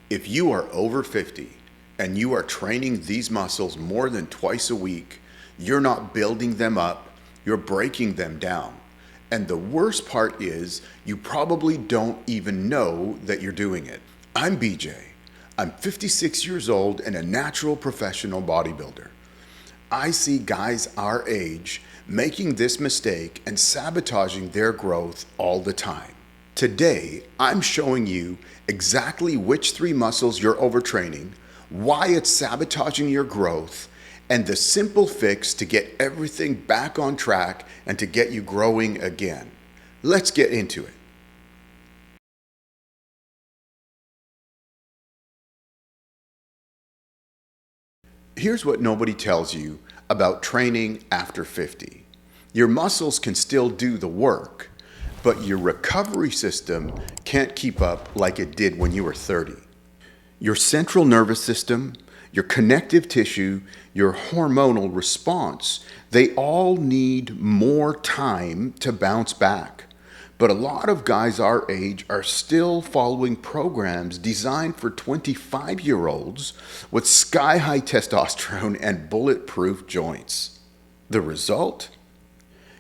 If you are over 50 and you are training these muscles more than twice a week, you're not building them up, you're breaking them down. And the worst part is you probably don't even know that you're doing it. I'm BJ. I'm 56 years old and a natural professional bodybuilder. I see guys our age making this mistake and sabotaging their growth all the time. Today, I'm showing you exactly which 3 muscles you're overtraining, why it's sabotaging your growth, and the simple fix to get everything back on track and to get you growing again. Let's get into it. Here's what nobody tells you about training after 50. Your muscles can still do the work, but your recovery system can't keep up like it did when you were 30. Your central nervous system, your connective tissue, your hormonal response, they all need more time to bounce back. But a lot of guys our age are still following programs designed for 25-year-olds with sky-high testosterone and bulletproof joints. The result?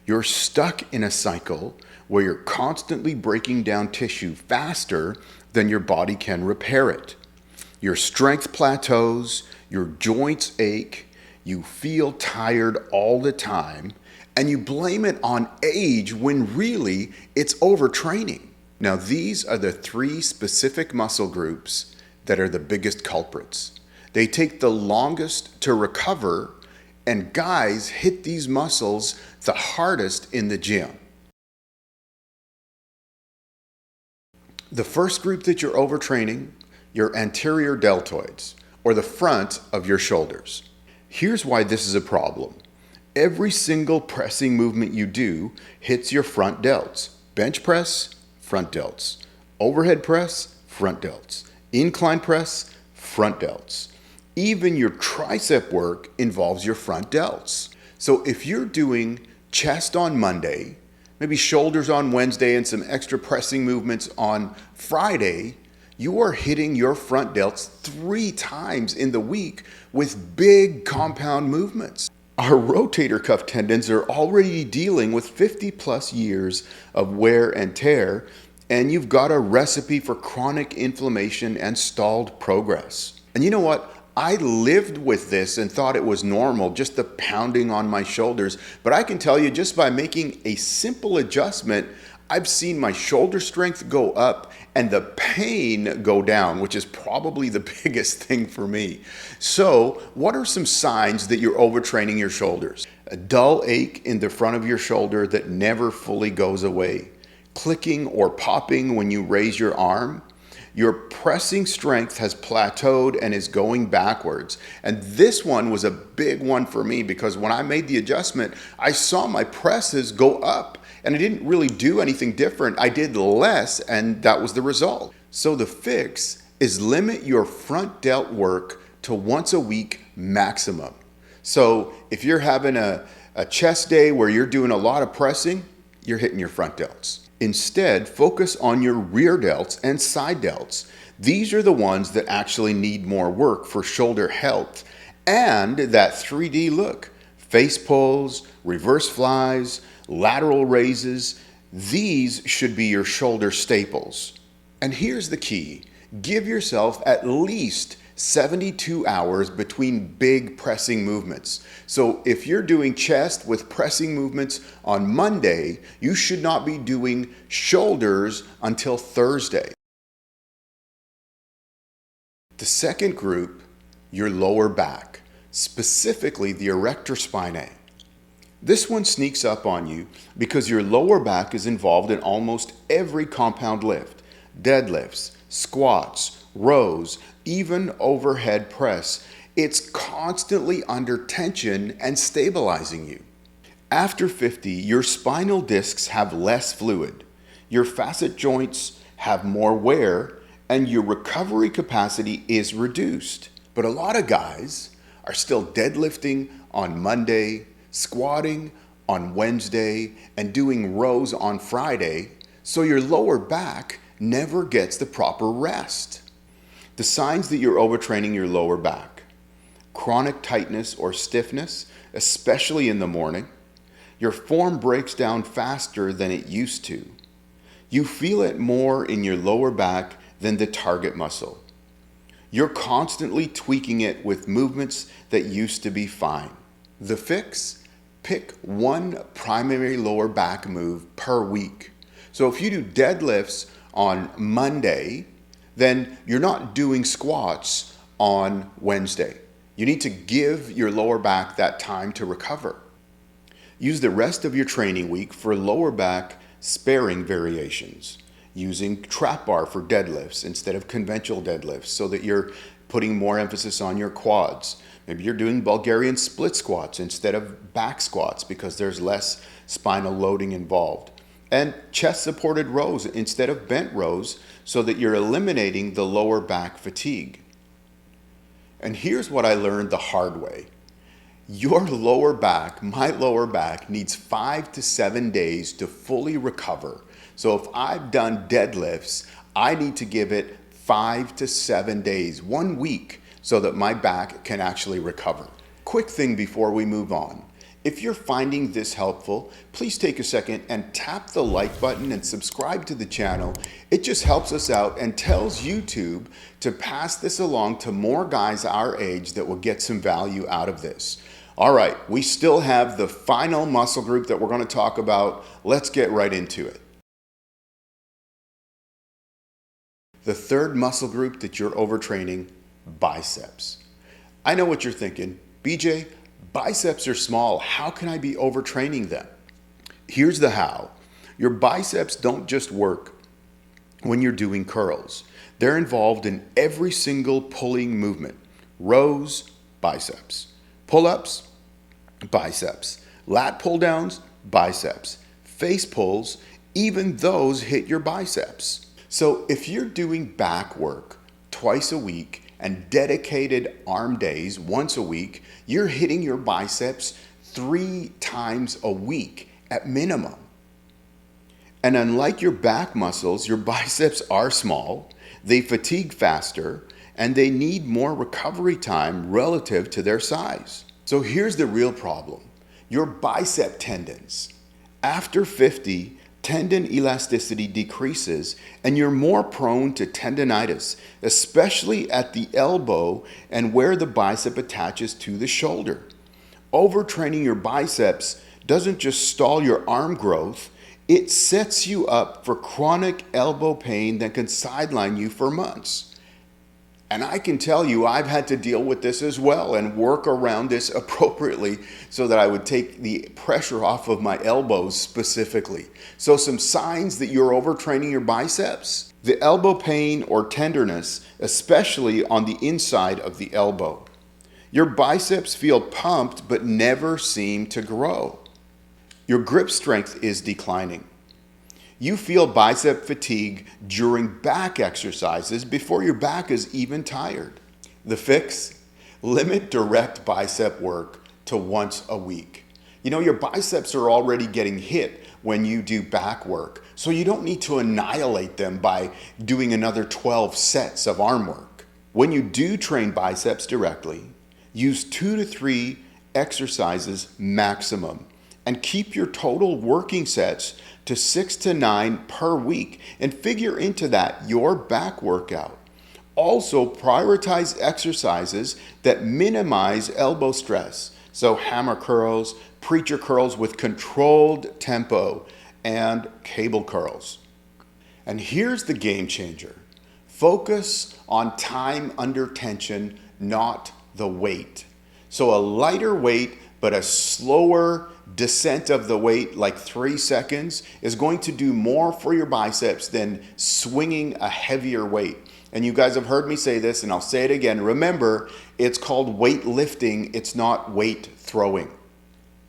You're stuck in a cycle where you're constantly breaking down tissue faster than your body can repair it. Your strength plateaus, your joints ache, you feel tired all the time, and you blame it on age when really it's overtraining. Now, these are the 3 specific muscle groups that are the biggest culprits. They take the longest to recover, and guys hit these muscles the hardest in the gym. The first group that you're overtraining, your anterior deltoids, or the front of your shoulders. Here's why this is a problem. Every single pressing movement you do hits your front delts. Bench press, front delts. Overhead press, front delts. Incline press, front delts. Even your tricep work involves your front delts. So if you're doing chest on Monday, maybe shoulders on Wednesday and some extra pressing movements on Friday, you are hitting your front delts 3 times in the week with big compound movements. Our rotator cuff tendons are already dealing with 50 plus years of wear and tear, and you've got a recipe for chronic inflammation and stalled progress. And you know what? I lived with this and thought it was normal, just the pounding on my shoulders. But I can tell you, just by making a simple adjustment, I've seen my shoulder strength go up and the pain go down, which is probably the biggest thing for me. So, what are some signs that you're overtraining your shoulders? A dull ache in the front of your shoulder that never fully goes away. Clicking or popping when you raise your arm. Your pressing strength has plateaued and is going backwards. And this one was a big one for me because when I made the adjustment, I saw my presses go up and I didn't really do anything different. I did less and that was the result. So the fix is limit your front delt work to once a week maximum. So if you're having a chest day where you're doing a lot of pressing, you're hitting your front delts. Instead, focus on your rear delts and side delts. These are the ones that actually need more work for shoulder health and that 3D look. Face pulls, reverse flies, lateral raises. These should be your shoulder staples. And here's the key. Give yourself at least 72 hours between big pressing movements. So if you're doing chest with pressing movements on Monday, you should not be doing shoulders until Thursday. The second group, your lower back, specifically the erector spinae. This one sneaks up on you because your lower back is involved in almost every compound lift, deadlifts, squats, rows, even overhead press. It's constantly under tension and stabilizing you. After 50, your spinal discs have less fluid, your facet joints have more wear, and your recovery capacity is reduced. But a lot of guys are still deadlifting on Monday, squatting on Wednesday, and doing rows on Friday, so your lower back never gets the proper rest. The signs that you're overtraining your lower back: chronic tightness or stiffness, especially in the morning. Your form breaks down faster than it used to. You feel it more in your lower back than the target muscle. You're constantly tweaking it with movements that used to be fine. The fix? Pick one primary lower back move per week. So if you do deadlifts on Monday, then you're not doing squats on Wednesday. You need to give your lower back that time to recover. Use the rest of your training week for lower back sparing variations, using trap bar for deadlifts instead of conventional deadlifts so that you're putting more emphasis on your quads. Maybe you're doing Bulgarian split squats instead of back squats because there's less spinal loading involved. And chest supported rows instead of bent rows so that you're eliminating the lower back fatigue. And here's what I learned the hard way. Your lower back, my lower back, needs 5 to 7 days to fully recover. So if I've done deadlifts, I need to give it 5 to 7 days, 1 week, so that my back can actually recover. Quick thing before we move on. If you're finding this helpful, please take a second and tap the like button and subscribe to the channel. It just helps us out and tells YouTube to pass this along to more guys our age that will get some value out of this. All right, we still have the final muscle group that we're going to talk about. Let's get right into it. The third muscle group that you're overtraining: biceps. I know what you're thinking. BJ, biceps are small. How can I be overtraining them? Here's the how. Your biceps don't just work when you're doing curls. They're involved in every single pulling movement. Rows, biceps. Pull-ups, biceps. Lat pull-downs, biceps. Face pulls, even those hit your biceps. So if you're doing back work twice a week and dedicated arm days once a week, you're hitting your biceps 3 times a week at minimum. And unlike your back muscles, your biceps are small, they fatigue faster, and they need more recovery time relative to their size. So here's the real problem: your bicep tendons. After 50, tendon elasticity decreases and you're more prone to tendinitis, especially at the elbow and where the bicep attaches to the shoulder. Overtraining your biceps doesn't just stall your arm growth, it sets you up for chronic elbow pain that can sideline you for months. And I can tell you, I've had to deal with this as well and work around this appropriately so that I would take the pressure off of my elbows specifically. So some signs that you're overtraining your biceps: the elbow pain or tenderness, especially on the inside of the elbow. Your biceps feel pumped but never seem to grow. Your grip strength is declining. You feel bicep fatigue during back exercises before your back is even tired. The fix? Limit direct bicep work to once a week. You know, your biceps are already getting hit when you do back work, so you don't need to annihilate them by doing another 12 sets of arm work. When you do train biceps directly, use 2 to 3 exercises maximum and keep your total working sets to 6 to 9 per week and figure into that your back workout. Also prioritize exercises that minimize elbow stress. So hammer curls, preacher curls with controlled tempo, and cable curls. And here's the game changer. Focus on time under tension, not the weight. So a lighter weight but a slower descent of the weight, like 3 seconds, is going to do more for your biceps than swinging a heavier weight. And you guys have heard me say this, and I'll say it again. Remember, it's called weightlifting. It's not weight throwing.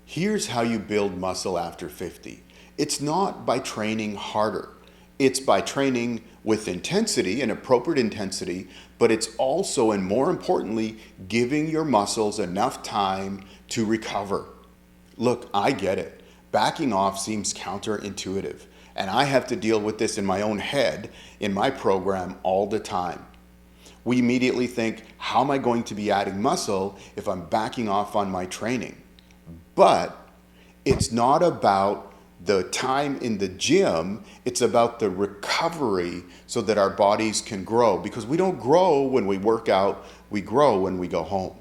Here's how you build muscle after 50. It's not by training harder. It's by training with intensity, and appropriate intensity, but it's also, and more importantly, giving your muscles enough time to recover. Look, I get it. Backing off seems counterintuitive, and I have to deal with this in my own head in my program all the time. We immediately think, how am I going to be adding muscle if I'm backing off on my training? But it's not about the time in the gym, it's about the recovery so that our bodies can grow. Because we don't grow when we work out, we grow when we go home.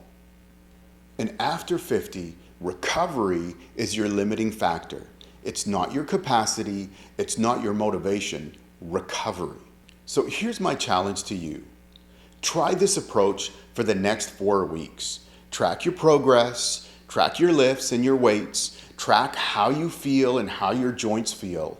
And after 50, recovery is your limiting factor. It's not your capacity, it's not your motivation, recovery. So here's my challenge to you. Try this approach for the next 4 weeks. Track your progress, track your lifts and your weights, track how you feel and how your joints feel.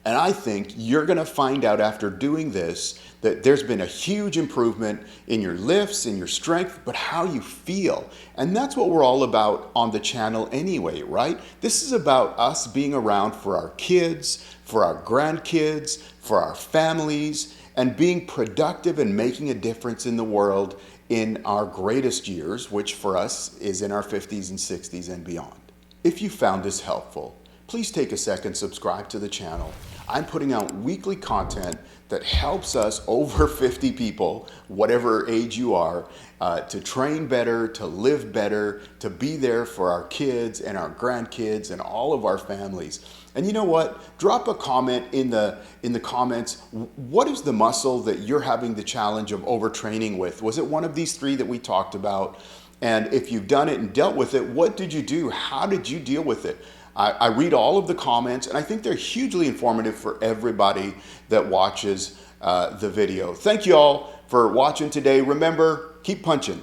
And I think you're gonna find out after doing this that there's been a huge improvement in your lifts and your strength, but how you feel. And that's what we're all about on the channel anyway, right? This is about us being around for our kids, for our grandkids, for our families, and being productive and making a difference in the world in our greatest years, which for us is in our 50s and 60s and beyond. If you found this helpful, please take a second, subscribe to the channel. I'm putting out weekly content that helps us over 50 people, whatever age you are, to train better, to live better, to be there for our kids and our grandkids and all of our families. And you know what? Drop a comment in the comments. What is the muscle that you're having the challenge of overtraining with? Was it one of these 3 that we talked about? And if you've done it and dealt with it, what did you do? How did you deal with it? I read all of the comments, and I think they're hugely informative for everybody that watches the video. Thank you all for watching today. Remember, keep punching.